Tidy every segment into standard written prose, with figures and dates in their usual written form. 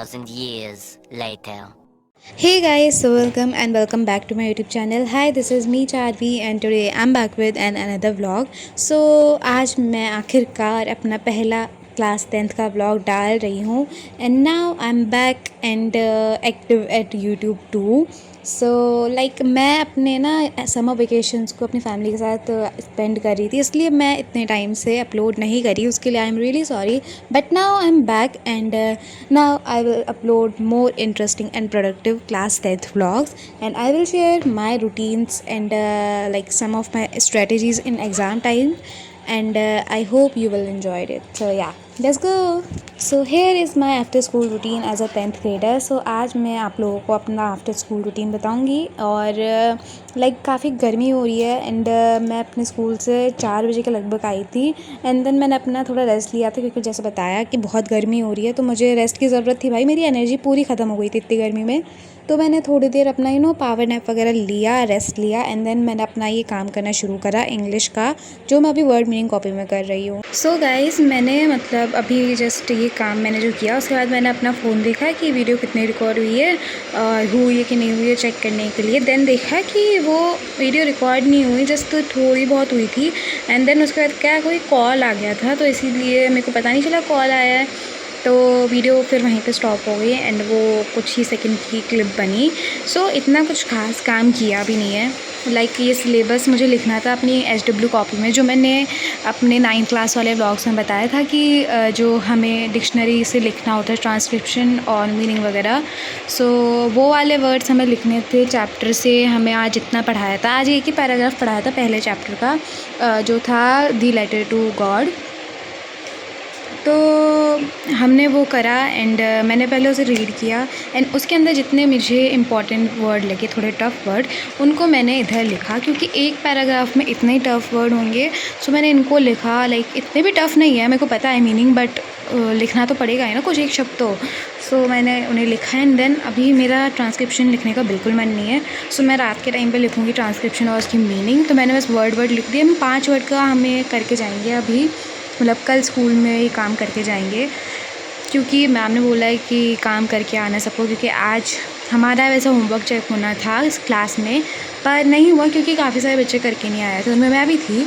2,000 years later. Hey guys, so welcome back to my YouTube channel. Hi, this is me Charvi and today I'm back with another vlog. So आज मैं आखिरकार अपना पहला class 10th का vlog डाल रही हूँ and now I am back and active at YouTube too. So like मैं अपने ना समर वेकेशंस को अपनी फैमिली के साथ स्पेंड कर रही थी, इसलिए मैं इतने टाइम से अपलोड नहीं करी. उसके लिए I am really sorry, but now I am back and now I will upload more interesting and productive class 10th vlogs, and I will share my routines and like some of my strategies in exam time, and I hope you will enjoy it. So yeah, let's go. So here is my after school routine as a 10th grader. So आज मैं आप लोगों को अपना after school routine बताऊंगी और like काफ़ी गर्मी हो रही है एंड मैं अपने स्कूल से 4 बजे के लगभग आई थी एंड देन मैंने अपना थोड़ा रेस्ट लिया था क्योंकि जैसे बताया कि बहुत गर्मी हो रही है तो मुझे रेस्ट की ज़रूरत थी. भाई मेरी एनर्जी पूरी ख़त्म हो गई थी इतनी गर्मी में, तो मैंने थोड़ी देर अपना पावर नैप वगैरह लिया, रेस्ट लिया एंड देन मैंने अपना ये काम करना शुरू करा इंग्लिश का, जो मैं अभी वर्ड मीनिंग कॉपी में कर रही हूँ. सो गाइस, मैंने मतलब अभी जस्ट ये काम मैंने जो किया उसके बाद मैंने अपना फ़ोन देखा कि वीडियो कितनी रिकॉर्ड हुई है और हुई है कि नहीं हुई है चेक करने के लिए. देन देखा कि वो वीडियो रिकॉर्ड नहीं हुई, जस्ट थोड़ी बहुत हुई थी एंड देन उसके बाद क्या कोई कॉल आ गया था, तो इसीलिए मेरे को पता नहीं चला कॉल आया है, तो वीडियो फिर वहीं पे स्टॉप हो गई एंड वो कुछ ही सेकंड की क्लिप बनी. सो इतना कुछ खास काम किया भी नहीं है. लाइक ये सिलेबस मुझे लिखना था अपनी HW कॉपी में, जो मैंने अपने 9th क्लास वाले ब्लॉग्स में बताया था कि जो हमें डिक्शनरी से लिखना होता है ट्रांसक्रिप्शन और मीनिंग वगैरह. सो वो वाले वर्ड्स हमें लिखने थे चैप्टर से. हमें आज जितना पढ़ाया था, आज एक ही पैराग्राफ पढ़ाया था पहले चैप्टर का, जो था दी लेटर टू गॉड. तो हमने वो करा एंड मैंने पहले उसे रीड किया एंड उसके अंदर जितने मुझे इंपॉर्टेंट वर्ड लगे, थोड़े टफ़ वर्ड, उनको मैंने इधर लिखा क्योंकि एक पैराग्राफ में इतने ही टफ़ वर्ड होंगे. सो मैंने इनको लिखा. लाइक इतने भी टफ़ नहीं है, मेरे को पता है मीनिंग, बट लिखना तो पड़ेगा ही ना कुछ एक शब्द तो. सो मैंने उन्हें लिखा एंड देन अभी मेरा ट्रांसक्रिप्शन लिखने का बिल्कुल मन नहीं है. सो मैं रात के टाइम पे लिखूँगी ट्रांसक्रिप्शन और उसकी मीनिंग. तो मैंने बस वर्ड लिख दिया. हम 5 वर्ड का हमें करके जाएंगे अभी, मतलब कल स्कूल में ये काम करके जाएंगे क्योंकि मैम ने बोला है कि काम करके आना सबको, क्योंकि आज हमारा वैसा होमवर्क चेक होना था इस क्लास में पर नहीं हुआ क्योंकि काफ़ी सारे बच्चे करके नहीं आए थे, तो मैं भी थी.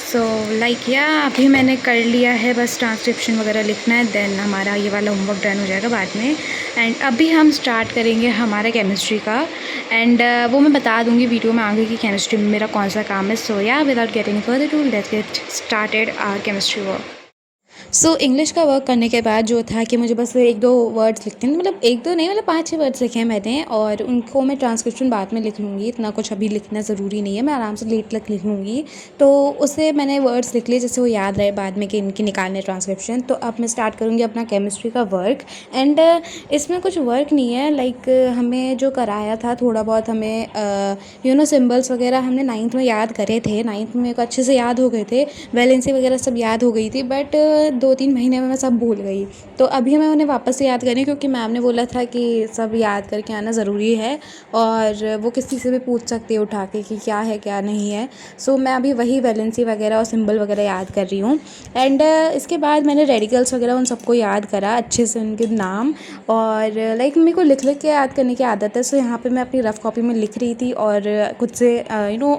सो लाइक या अभी मैंने कर लिया है, बस ट्रांसक्रिप्शन वगैरह लिखना है, देन हमारा ये वाला होमवर्क डन हो जाएगा बाद में. एंड अभी हम स्टार्ट करेंगे हमारा केमिस्ट्री का एंड वो मैं बता दूंगी वीडियो में आगे कि केमिस्ट्री में मेरा कौन सा काम है. So yeah without getting further to let's get started our chemistry work. So English का वर्क करने के बाद जो था कि मुझे बस 1-2 वर्ड्स लिखते हैं, मतलब 1-2 नहीं, मतलब 5-6 वर्ड्स लिखे हैं मैंने और उनको मैं ट्रांसक्रिप्शन बाद में लिख लूँगी. इतना कुछ अभी लिखना ज़रूरी नहीं है, मैं आराम से लेट तक लिख लूँगी. तो उससे मैंने वर्ड्स लिख लिए जैसे वो याद रहे बाद में कि इनकी निकालने ट्रांसक्रिप्शन. तो अब मैं स्टार्ट करूँगी अपना केमिस्ट्री का वर्क एंड इसमें कुछ वर्क नहीं है. लाइक हमें जो कराया था थोड़ा बहुत हमें सिम्बल्स वगैरह हमने 9th में याद करे थे. 9th में मेरे को अच्छे से याद हो गए थे, वैलेंसी वगैरह सब याद हो गई थी, बट 2-3 महीने में मैं सब भूल गई. तो अभी मैं उन्हें वापस से याद करी क्योंकि मैम ने बोला था कि सब याद करके आना ज़रूरी है और वो किसी से भी पूछ सकती है उठा के कि क्या है क्या नहीं है. सो मैं अभी वही वैलेंसी वगैरह और सिंबल वगैरह याद कर रही हूँ एंड इसके बाद मैंने रेडिकल्स वगैरह उन सबको याद करा अच्छे से, उनके नाम. और लाइक मेरे को लिख के याद करने की आदत है. सो यहाँ पर मैं अपनी रफ़ कॉपी में लिख रही थी और खुद से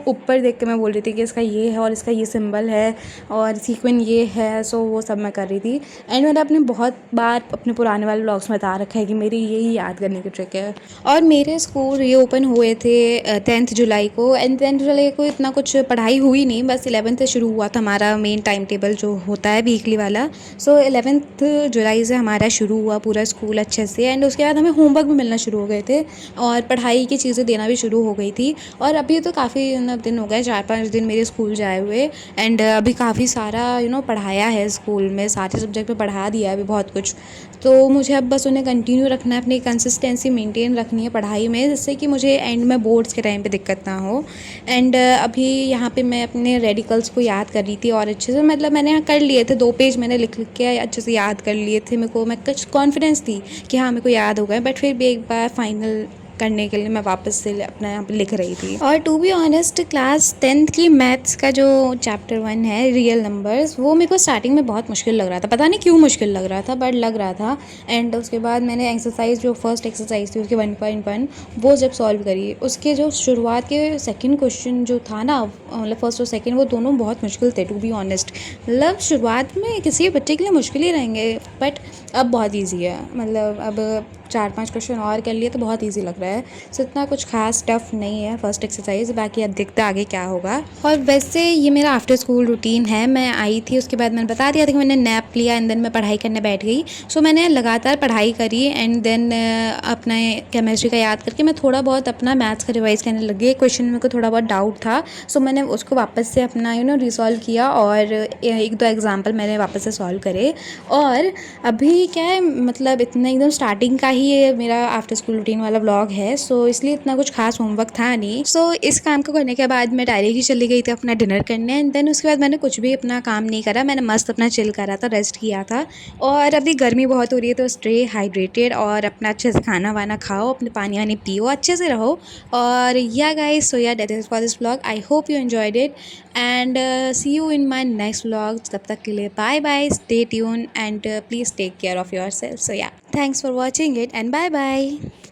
ऊपर देख के मैं बोल रही थी कि इसका ये है और इसका ये सिंबल है और सीक्वेंस ये है. सो वो सब मैं कर रही थी एंड मैंने अपने बहुत बार अपने पुराने वाले ब्लॉग्स में बता रखा है कि मेरी यही याद करने की ट्रिक है. और मेरे स्कूल ये ओपन हुए थे 10th जुलाई को एंड 10th जुलाई को इतना कुछ पढ़ाई हुई नहीं, बस 11th से शुरू हुआ था हमारा मेन टाइम टेबल जो होता है वीकली वाला. सो 11th जुलाई से हमारा शुरू हुआ पूरा स्कूल अच्छे से एंड उसके बाद हमें होमवर्क भी मिलना शुरू हो गए थे और पढ़ाई की चीज़ें देना भी शुरू हो गई थी. और अभी तो काफ़ी दिन हो गए, 4-5 दिन मेरे स्कूल जाए हुए एंड अभी काफ़ी सारा पढ़ाया है स्कूल में, सारे सब्जेक्ट में पढ़ा दिया है अभी बहुत कुछ. तो मुझे अब बस उन्हें कंटिन्यू रखना है, अपनी कंसिस्टेंसी मेंटेन रखनी है पढ़ाई में, जिससे कि मुझे एंड में बोर्ड्स के टाइम पे दिक्कत ना हो. एंड अभी यहाँ पे मैं अपने रेडिकल्स को याद कर रही थी और अच्छे से, मतलब मैंने यहाँ कर लिए थे 2 पेज मैंने लिख के अच्छे से याद कर लिए थे. मैं कुछ कॉन्फिडेंस थी कि हाँ मेरे को याद हो गए, बट फिर भी एक बार फाइनल करने के लिए मैं वापस से अपना यहाँ पे लिख रही थी। और to be honest class 10th की मैथ्स का जो चैप्टर 1 है रियल नंबर्स, वो मेरे को स्टार्टिंग में बहुत मुश्किल लग रहा था, पता नहीं क्यों मुश्किल लग रहा था बट लग रहा था। एंड उसके बाद मैंने एक्सरसाइज जो फर्स्ट एक्सरसाइज थी उसकी 1.1 वो जब सॉल्व करी, उसके जो शुरुआत के सेकंड क्वेश्चन जो था ना, मतलब फर्स्ट और सेकंड, वो दोनों बहुत मुश्किल थे टू बी ऑनेस्ट। मतलब शुरुआत में किसी बच्चे के लिए मुश्किल ही रहेंगे बट अब बहुत ईजी है। मतलब अब 4-5 क्वेश्चन और कर लिए तो बहुत इजी लग रहा है। सो इतना कुछ खास टफ नहीं है फर्स्ट एक्सरसाइज, बाकी अब देखते आगे क्या होगा। और वैसे ये मेरा आफ्टर स्कूल रूटीन है। मैं आई थी, उसके बाद मैंने बता दिया था कि मैंने नैप लिया एंड देन मैं पढ़ाई करने बैठ गई। सो मैंने लगातार पढ़ाई करी एंड देन अपना केमिस्ट्री का याद करके मैं थोड़ा बहुत अपना मैथ्स का रिवाइज करने लगी। क्वेश्चन में को थोड़ा बहुत डाउट था, सो मैंने उसको वापस से अपना रिसॉल्व किया और 1-2 एग्जाम्पल मैंने वापस से सॉल्व करे। और अभी क्या है, मतलब इतना एकदम स्टार्टिंग का ही ये मेरा आफ्टर स्कूल रूटीन वाला व्लॉग है, सो इसलिए इतना कुछ खास होमवर्क था नहीं। सो इस काम को करने के बाद मैं डायरेक्टली चली गई थी अपना डिनर करने एंड देन उसके बाद मैंने कुछ भी अपना काम नहीं करा, मैंने मस्त अपना चिल करा था, रेस्ट किया था। और अभी गर्मी बहुत हो रही है तो स्टे हाइड्रेटेड और अपना अच्छे से खाना वाना खाओ, अपने पानी वानी पियो, अच्छे से रहो। और या guys, so yeah that is for this vlog. I hope you enjoyed it and see you in my next vlog. तब तक के लिए bye bye, stay tune and please take care of yourself. So yeah, thanks for watching it and bye bye.